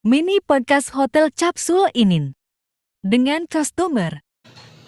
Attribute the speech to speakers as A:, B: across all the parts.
A: Mini podcast Hotel Capsule Inin dengan customer.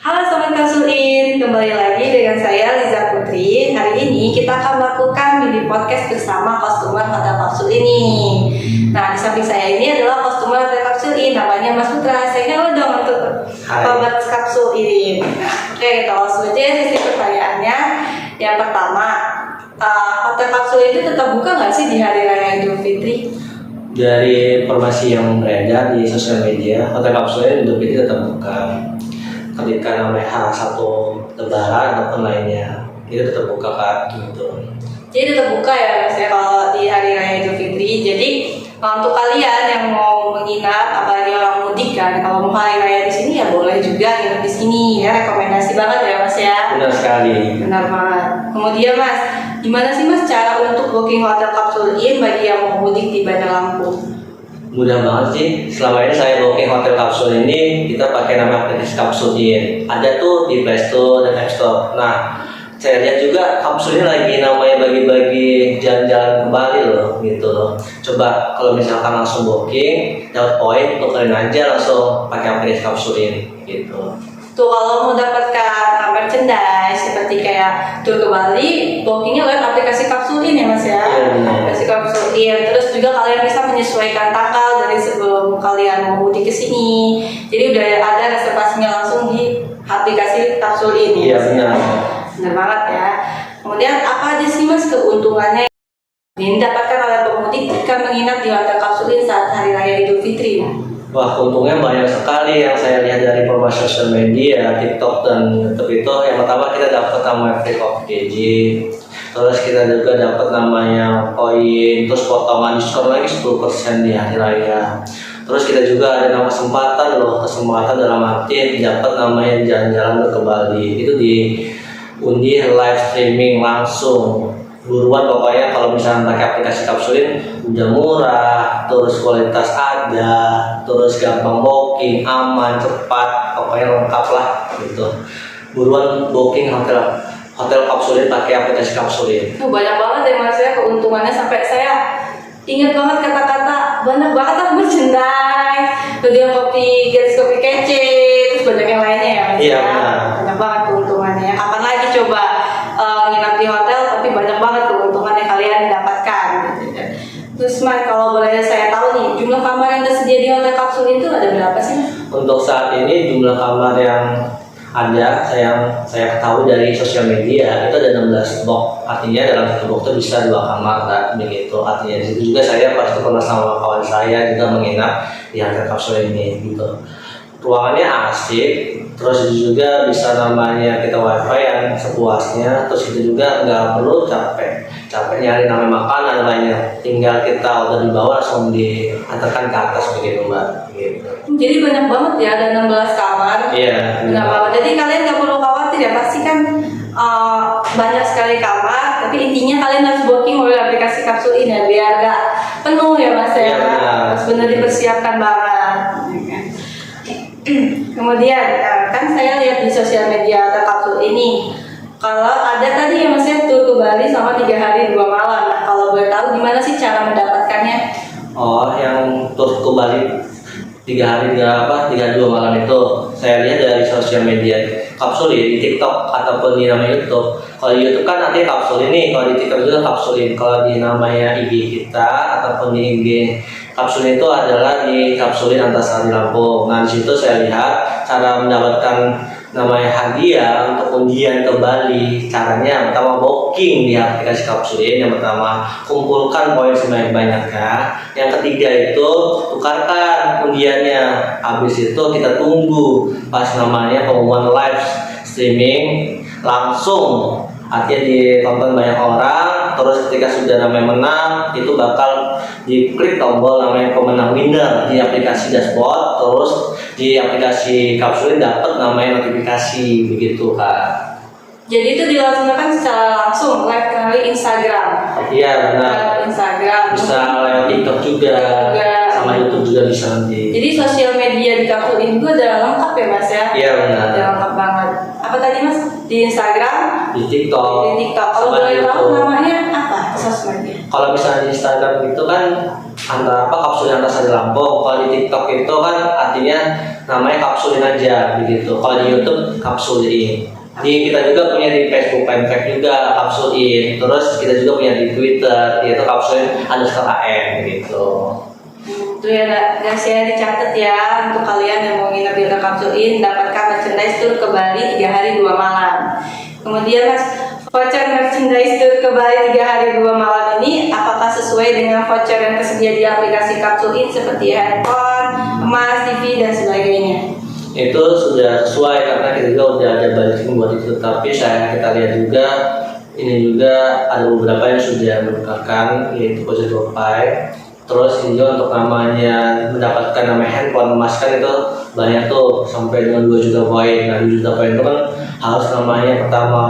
B: Halo Sobat Kapsul-in, kembali lagi dengan saya Liza Putri. Hari ini kita akan melakukan mini podcast bersama customer Hotel Kapsul-in. Nah, di samping saya ini adalah customer Hotel Kapsul-in, namanya Mas Putra. Saya halo dong untuk Sobat Kapsul-in. Nah, oke, kita langsung aja sesi pertanyaannya. Yang pertama, Hotel Kapsul-in itu tetap buka nggak sih di hari raya Idul Fitri?
C: Dari informasi yang beredar di sosial media, Hotel Kapsul Idul Fitri tetap buka. Ketika namanya H1 Lebaran ataupun lainnya, itu tetap buka Kak, gitu.
B: Jadi tetap buka ya Mas ya kalau di hari raya Idul Fitri. Jadi untuk kalian yang mau menginap, apalagi orang mudik kan, kalau mau hari raya di sini ya boleh juga nginep di sini ya. Rekomendasi banget ya Mas ya.
C: Benar sekali.
B: Benar banget. Kemudian Mas, gimana sih Mas cara untuk booking Hotel Kapsul-in bagi yang mau mudik di Bandar Lampung?
C: Mudah banget sih. Selama ini saya booking Hotel Kapsul ini, kita pakai nama aplikasi Kapsul-in. Ada tuh di Play Store dan App Store. Nah, saya lihat juga Kapsul ini lagi namanya bagi-bagi jalan-jalan ke Bali loh, gitu loh. Coba kalau misalkan langsung booking, dapat poin, tukerin aja langsung pakai aplikasi Kapsul-in, gitu.
B: Tuh kalau mau dapatkan merchandise seperti kayak tour ke Bali, bookingnya lewat aplikasi Kapsul-in ya Mas ya.
C: Iya, benar.
B: Aplikasi Kapsul-in. Terus juga kalian bisa menyesuaikan tanggal dari sebelum kalian mau mudik ke sini. Jadi udah ada reservasinya langsung di aplikasi Kapsul-in.
C: Iya, benar.
B: Benar banget ya. Kemudian apa aja sih Mas keuntungannya yang didapatkan oleh pemudik jika menginap di Hotel Kapsul-in saat hari raya Idul Fitri?
C: Wah, untungnya banyak sekali yang saya lihat dari informasi sosial media, TikTok dan YouTube itu. Yang pertama kita dapat namanya free coffee KJ, terus kita juga dapat namanya koin, terus potongan diskon lagi 10% di hari raya. Terus kita juga ada nama kesempatan dalam arti dapat namanya jalan-jalan ke Bali. Itu diundi live streaming langsung. Buruan pokoknya kalau misalnya pakai aplikasi Kapsul-in udah murah, terus kualitas ada, terus gampang booking, aman, cepat, pokoknya lengkap lah gitu. Buruan booking hotel Kapsul-in pakai aplikasi Kapsul-in.
B: Banyak banget ya Mas ya keuntungannya, sampai saya ingat banget kata-kata banyak banget lah merchandise, kemudian gratis kopi kece, terus banyak yang lainnya ya Mas.
C: Iya,
B: ya.
C: benar.
B: Banyak banget keuntungannya. Kapan lagi coba nginap di hotel tapi banyak banget keuntungan yang kalian dapatkan gitu. Terus Mas, kalau boleh saya tahu nih, jumlah kamar yang tersedia di Hotel Kapsul itu ada berapa sih Mas?
C: Untuk saat ini jumlah kamar yang ada saya ketahui dari sosial media itu ada 16 box. Artinya dalam satu box itu bisa 2 kamar kan, begitu. Artinya di situ juga saya pasti pernah sama kawan saya juga menginap di Hotel Kapsul ini gitu. Ruangannya asik, terus juga bisa namanya kita wifi yang sepuasnya, terus itu juga nggak perlu capek nyari namanya makanan lainnya, tinggal kita order di bawah langsung diantarkan ke atas begitu Mbak. Gitu.
B: Jadi banyak banget ya, ada 16 kamar.
C: Iya.
B: Banyak banget. Jadi kalian nggak perlu khawatir ya, pasti kan banyak sekali kamar, tapi intinya kalian harus booking oleh aplikasi Kapsul-in ya, biar nggak penuh ya Mas ya.
C: Iya, benar.
B: Harus benar dipersiapkan banget. Kemudian kan saya lihat di sosial media Hotel Kapsul ini, kalau ada tadi ya Mas ya tur ke Bali sama 3 hari 2 malam. Nah, kalau boleh tahu gimana sih cara mendapatkannya?
C: Oh, yang tur ke Bali 3 hari 2 malam itu saya lihat dari sosial media Kapsul-in di TikTok ataupun di nama YouTube. Kalau di YouTube kan nanti Kapsul ini, kalau di TikTok juga Kapsul-in. Kalau di namanya IG kita ataupun di IG Kapsul-in itu adalah di Kapsul-in Antasari Lampung. Nah, di situ saya lihat cara mendapatkan namanya hadiah untuk undian ke Bali. Caranya yang pertama booking di aplikasi Kapsul-in. Yang pertama kumpulkan poin sebanyak-banyaknya. Yang ketiga itu tukarkan undiannya. Habis itu kita tunggu pas namanya pengumuman live streaming langsung, artinya ditonton banyak orang. Terus ketika sudah namanya menang, itu bakal diklik tombol namanya pemenang winner di aplikasi dashboard. Terus di aplikasi Kapsul-in dapat namanya notifikasi begitu Kak.
B: Jadi itu dilaksanakan secara langsung live melalui Instagram.
C: Iya benar.
B: Lewat Instagram.
C: Bisa lewat TikTok juga, sama YouTube juga bisa nanti.
B: Jadi sosial media di Kapsul-in itu ada lengkap ya Mas ya?
C: Iya benar.
B: Ada lengkap banget. Apa tadi Mas? Di Instagram?
C: Di TikTok.
B: Di TikTok. Kalau
C: sama
B: boleh tahu
C: YouTube.
B: namanya apa sosmednya?
C: Kalau misalnya di Instagram itu kan antara kapsulin antar sari Lampung. Kalau di TikTok itu kan artinya namanya kapsulin aja begitu. Kalau di YouTube kapsulin. Kita juga punya di Facebook fanpage juga kapsulin. Terus kita juga punya di Twitter yaitu kapsulin_am gitu.
B: Itu ya guys ya, dicatat ya untuk kalian yang mau nginep di Hotel Kapsulin, dapatkan merchandise tour ke Bali 3 hari 2 malam. Kemudian Mas, voucher merchandise tour ke Bali 3 hari 2 malam ini apakah sesuai dengan voucher yang tersedia di aplikasi Kapsulin seperti handphone, emas, TV dan sebagainya?
C: Itu sudah sesuai karena kita juga udah ada budgeting buat itu. Tapi kita lihat juga ini juga ada beberapa yang sudah menukarkan yaitu voucher GoPay. Terus ini juga untuk namanya mendapatkan nama handphone emas kan itu banyak tuh sampai dengan 2 juta poin. Nah 2 juta poin itu kan harus namanya pertama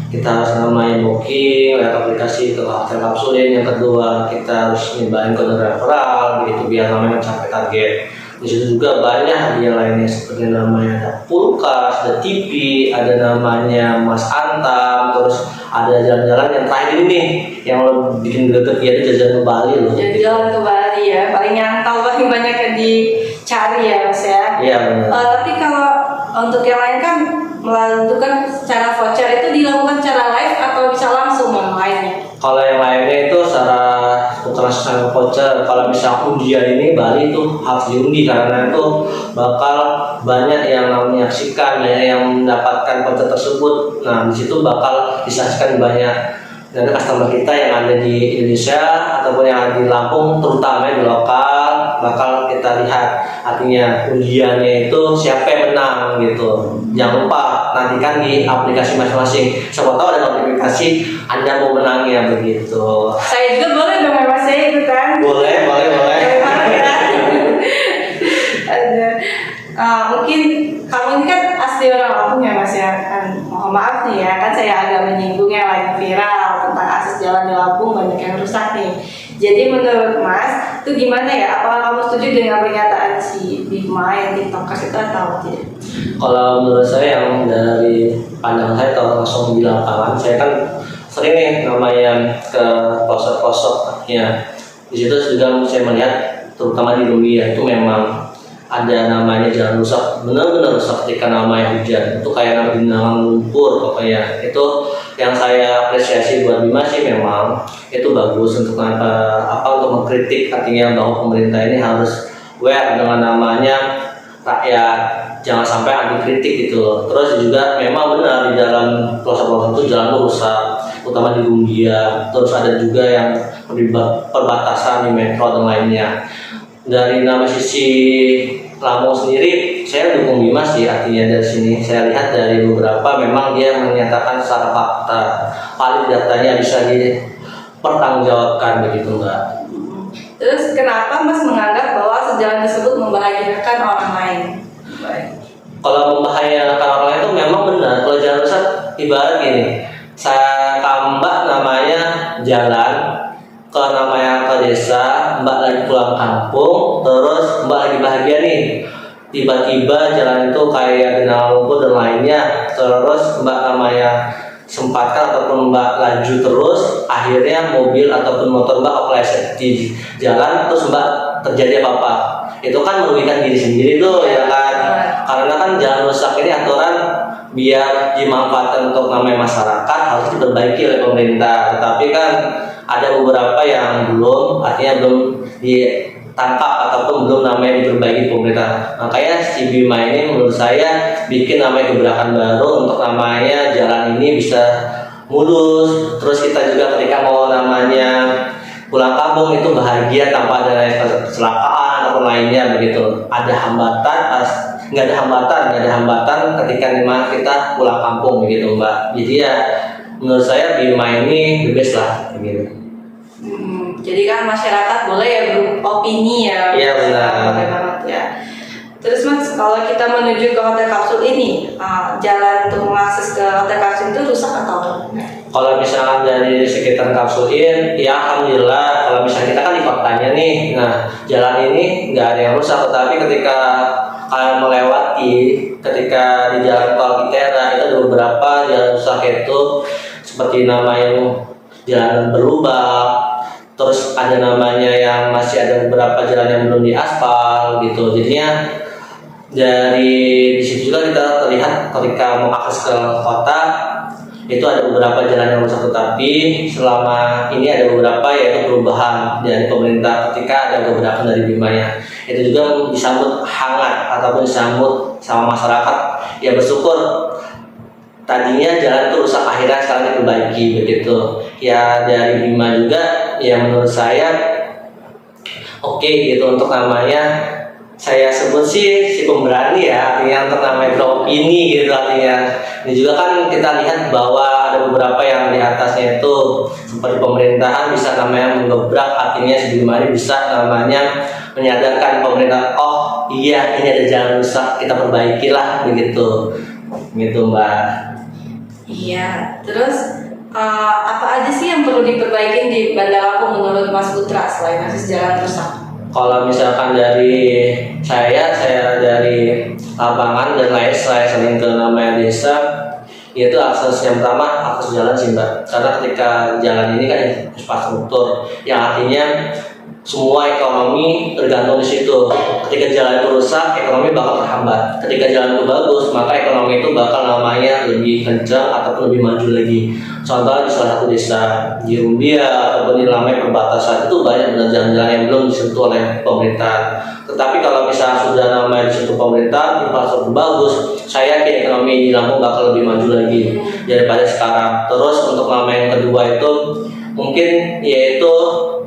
C: kita harus namanya booking lewat aplikasi ke Hotel Kapsulin. Yang kedua kita harus nyebarin kode referral gitu biar namanya mencapai target. Di situ juga banyak hadiah lainnya seperti namanya ada kulkas, ada TV, ada namanya Mas Antam, terus ada jalan-jalan yang terakhir ini nih yang lo bikin greget ya, itu jalan ke Bali loh.
B: Jalan ke Bali ya, paling nyantol paling banyak yang dicari ya Mas ya.
C: Iya benar.
B: Tapi kalau untuk yang lain kan menentukan secara voucher itu dilakukan secara live atau bisa langsung online?
C: Kalau yang lainnya itu secara bukan langsung voucher. Kalau misal ujian ini Bali itu harus diundi karena itu bakal banyak yang menyaksikan, banyak yang mendapatkan voucher tersebut. Nah di situ bakal disaksikan banyak dari customer kita yang ada di Indonesia ataupun yang ada di Lampung, terutama di lokal, bakal kita lihat artinya undiannya itu siapa yang menang gitu. Jangan lupa nantikan di aplikasi masing-masing. Siapa tahu ada notifikasi Anda mau menangnya begitu.
B: Saya juga boleh dong ya Mas ya ikutan?
C: Boleh.
B: Ada. Mungkin kamu ini kan asli orang Lampung ya Mas ya. Mohon maaf nih ya, kan saya agak menyinggung yang lagi viral tentang akses jalan di Lampung banyak yang rusak nih. Jadi menurut Mas, itu gimana ya? Apakah kamu setuju dengan pernyataan si Bima yang TikTokers itu atau tidak?
C: Kalau menurut saya yang dari pandangan saya kalau langsung di lapangan, saya kan sering nih namanya ke pelosok-pelosoknya. Di situ juga saya melihat terutama di Rumbia itu memang ada namanya jalan rusak, benar-benar rusak ketika namanya hujan. Itu kayak genangan lumpur pokoknya. Itu yang saya apresiasi buat Bima sih memang itu bagus untuk untuk mengkritik artinya bahwa pemerintah ini harus aware dengan namanya rakyat, jangan sampai anti kritik gitu loh. Terus juga memang benar di dalam pelosok-pelosok itu jalan rusak, utama di Rumbia. Terus ada juga yang di perbatasan di metro dan lainnya. Dari nama sisi Lampung sendiri, saya dukung Bima sih artinya dari sini. Saya lihat dari beberapa memang dia menyatakan secara fakta, valid datanya bisa dipertanggungjawabkan begitu Mbak.
B: Terus kenapa Mas menganggap bahwa sejalan tersebut membahayakan orang lain?
C: Kalau membahayakan orang lain itu memang benar. Kalau jalan rusak ibarat gini, saya tambah namanya jalan ke namanya ke desa, Mbak lagi pulang kampung, terus Mbak lagi bahagia nih. Tiba-tiba jalan itu kayak genangan lumpur dan lainnya, terus Mbak namanya sempatkan ataupun Mbak laju terus, akhirnya mobil ataupun motor Mbak kepleset di jalan, terus Mbak terjadi apa-apa. Itu kan merugikan diri sendiri tuh ya kan. Karena kan jalan rusak ini aturan biar dimanfaatkan untuk namanya masyarakat harus diperbaiki oleh pemerintah. Tapi kan ada beberapa yang artinya belum ditangkap ataupun belum namanya diperbaiki pemerintah. Makanya si Bima ini menurut saya bikin namanya gebrakan baru untuk namanya jalan ini bisa mulus. Terus kita juga ketika mau namanya pulang kampung itu bahagia tanpa ada kecelakaan atau lainnya begitu. Ada hambatan, nggak ada hambatan ketika dimana kita pulang kampung begitu Mbak. Jadi ya menurut saya Bima ini the best lah begitu.
B: Jadi kan masyarakat boleh ya beropini ya.
C: Iya benar.
B: Bagaimana ya. Terus Mas, kalau kita menuju ke Hotel Kapsul ini, jalan untuk mengakses ke Hotel Kapsul itu rusak atau enggak?
C: Kalau misalkan dari sekitar Kapsulin, ya alhamdulillah. Kalau misalnya kita kan di kotanya nih, nah jalan ini nggak ada yang rusak. Tetapi ketika kalian melewati, ketika di jalan tol Kitera itu ada beberapa jalan rusak itu seperti namanya jalan berlubang. terus ada namanya yang masih ada beberapa jalan yang belum diaspal gitu. Jadinya dari di situ juga kita terlihat ketika mau akses ke kota itu ada beberapa jalan yang rusak, tetapi selama ini ada beberapa yaitu perubahan dari pemerintah ketika ada beberapa dari Bimanya. Itu juga disambut hangat ataupun disambut sama masyarakat ya, bersyukur tadinya jalan itu rusak akhirnya sekarang diperbaiki begitu ya. Dari Bima juga ya menurut saya oke gitu untuk namanya saya sebut sih si pemberani ya, artinya untuk namanya beropini gitu artinya. Ini juga kan kita lihat bahwa ada beberapa yang di atasnya itu seperti pemerintahan bisa namanya menggebrak, artinya si Bima ini bisa namanya menyadarkan pemerintah, oh iya ini ada jalan rusak kita perbaikilah begitu Mbak.
B: Iya, terus apa aja sih yang perlu diperbaiki di Bandar Lampung menurut Mas Putra selain akses jalan rusak?
C: Kalau misalkan dari saya dari lapangan dan lain saya sering ke namanya desa, yaitu akses yang pertama akses jalan sih Mbak. Karena ketika jalan ini kan infrastruktur yang artinya semua ekonomi tergantung di situ. Ketika jalan itu rusak, ekonomi bakal terhambat. Ketika jalan itu bagus, maka ekonomi itu bakal namanya lebih kencang ataupun lebih maju lagi. Contohnya di salah satu desa di Rumbia ataupun di namanya perbatasan itu banyak jalan-jalan yang belum disentuh oleh pemerintah. Tetapi kalau misalnya sudah namanya disentuh pemerintah, infrastruktur bagus, saya yakin ekonomi di Lampung bakal lebih maju lagi daripada sekarang. Terus untuk nama yang kedua itu mungkin yaitu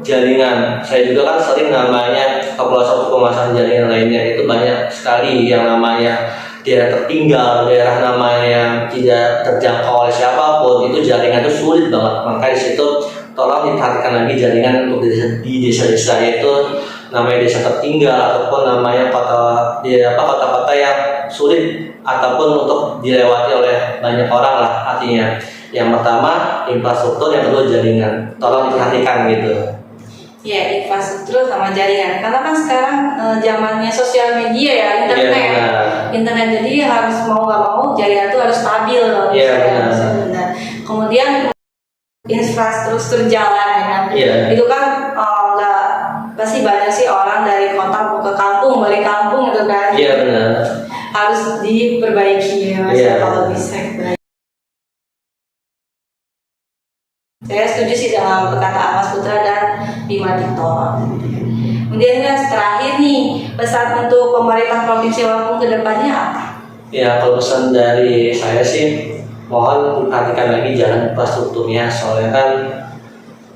C: jaringan. Saya juga kan sering namanya ke pelosok pemasangan jaringan lainnya, itu banyak sekali yang namanya daerah tertinggal, daerah namanya tidak terjangkau oleh siapapun, itu jaringan itu sulit banget. Maka di situ tolong diperhatikan lagi jaringan untuk di desa-desa, yaitu namanya desa tertinggal ataupun namanya kota-kota yang sulit ataupun untuk dilewati oleh banyak orang lah artinya. Yang pertama infrastruktur, yang kedua jaringan. Tolong diperhatikan gitu.
B: Ya, infrastruktur sama jaringan. Karena kan sekarang zamannya sosial media ya, internet. Jadi harus mau nggak mau jaringan itu harus stabil. Benar. Kemudian infrastruktur jalan ya kan. Itu kan nggak pasti banyak sih orang dari kota mau ke kampung, balik kampung gitu kan.
C: Iya benar.
B: Harus diperbaiki ya Mas kalau bisa. Saya setuju sih dengan perkataan Mas Putra dan Bima Tito. Kemudian yang terakhir nih, pesan untuk pemerintah Provinsi Lampung ke depannya apa?
C: Ya, kalau pesan dari saya sih mohon diperhatikan lagi jalan infrastrukturnya, soalnya kan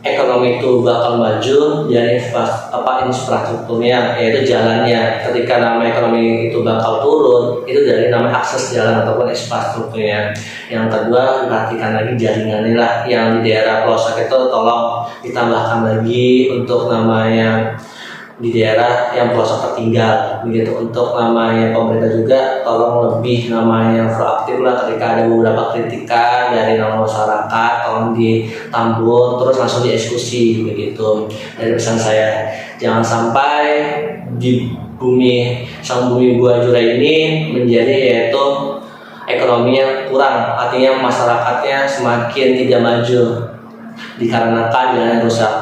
C: ekonomi itu bakal maju dari infrastrukturnya, yaitu jalannya. Ketika nama ekonomi itu bakal turun, itu dari nama akses jalan ataupun infrastrukturnya. Yang kedua, perhatikan lagi jaringannya lah, yang di daerah pelosok itu tolong ditambahkan lagi untuk namanya di daerah yang pelosok tertinggal begitu. Untuk namanya pemerintah juga tolong lebih namanya proaktif lah, ketika ada beberapa kritikan dari nama masyarakat tolong ditambun terus langsung dieksekusi begitu. Dari pesan saya, jangan sampai di sang bumi Buah Jurai ini menjadi yaitu ekonominya kurang, artinya masyarakatnya semakin tidak maju dikarenakan jalan rusak.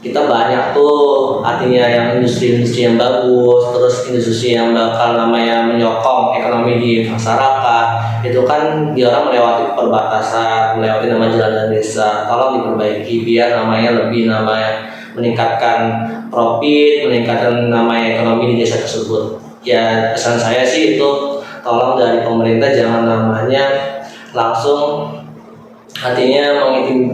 C: Kita banyak tuh artinya yang industri-industri yang bagus, terus industri yang bakal namanya menyokong ekonomi di masyarakat. Itu kan dia orang melewati perbatasan, melewati nama jalan desa. Tolong diperbaiki biar namanya lebih namanya meningkatkan profit, meningkatkan namanya ekonomi di desa tersebut. Ya pesan saya sih itu tolong dari pemerintah jangan namanya langsung artinya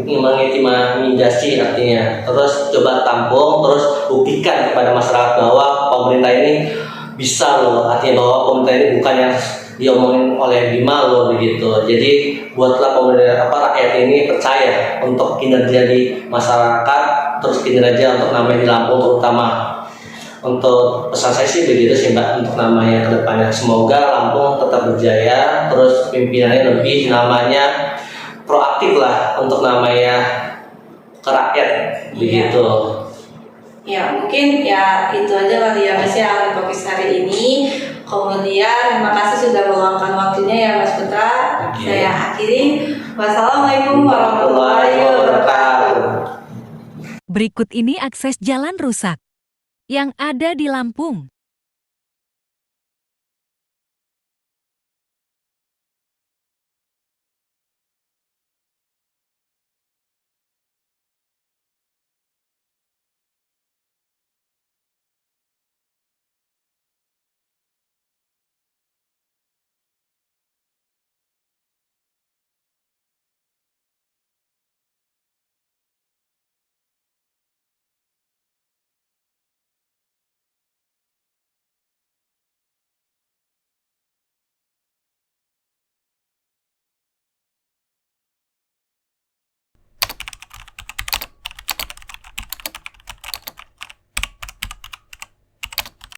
C: mengintimidasi artinya, terus coba tampung, terus buktikan kepada masyarakat bahwa pemerintah ini bisa loh, artinya bahwa pemerintah ini bukan yang diomongin oleh Bima loh begitu. Jadi buatlah pemerintah rakyat ini percaya untuk kinerja di masyarakat, terus kinerja untuk namanya di Lampung terutama. Untuk pesan saya sih begitu sih Mbak untuk namanya kedepannya. Semoga Lampung tetap berjaya, terus pimpinannya lebih namanya proaktif lah untuk namanya ke rakyat begitu.
B: Ya mungkin ya itu aja kali ya Mas ya podcast hari ini. Kemudian terima kasih sudah meluangkan waktunya ya Mas Putra. Saya akhiri. Wassalamualaikum warahmatullahi wabarakatuh.
A: Berikut ini akses jalan rusak yang ada di Lampung.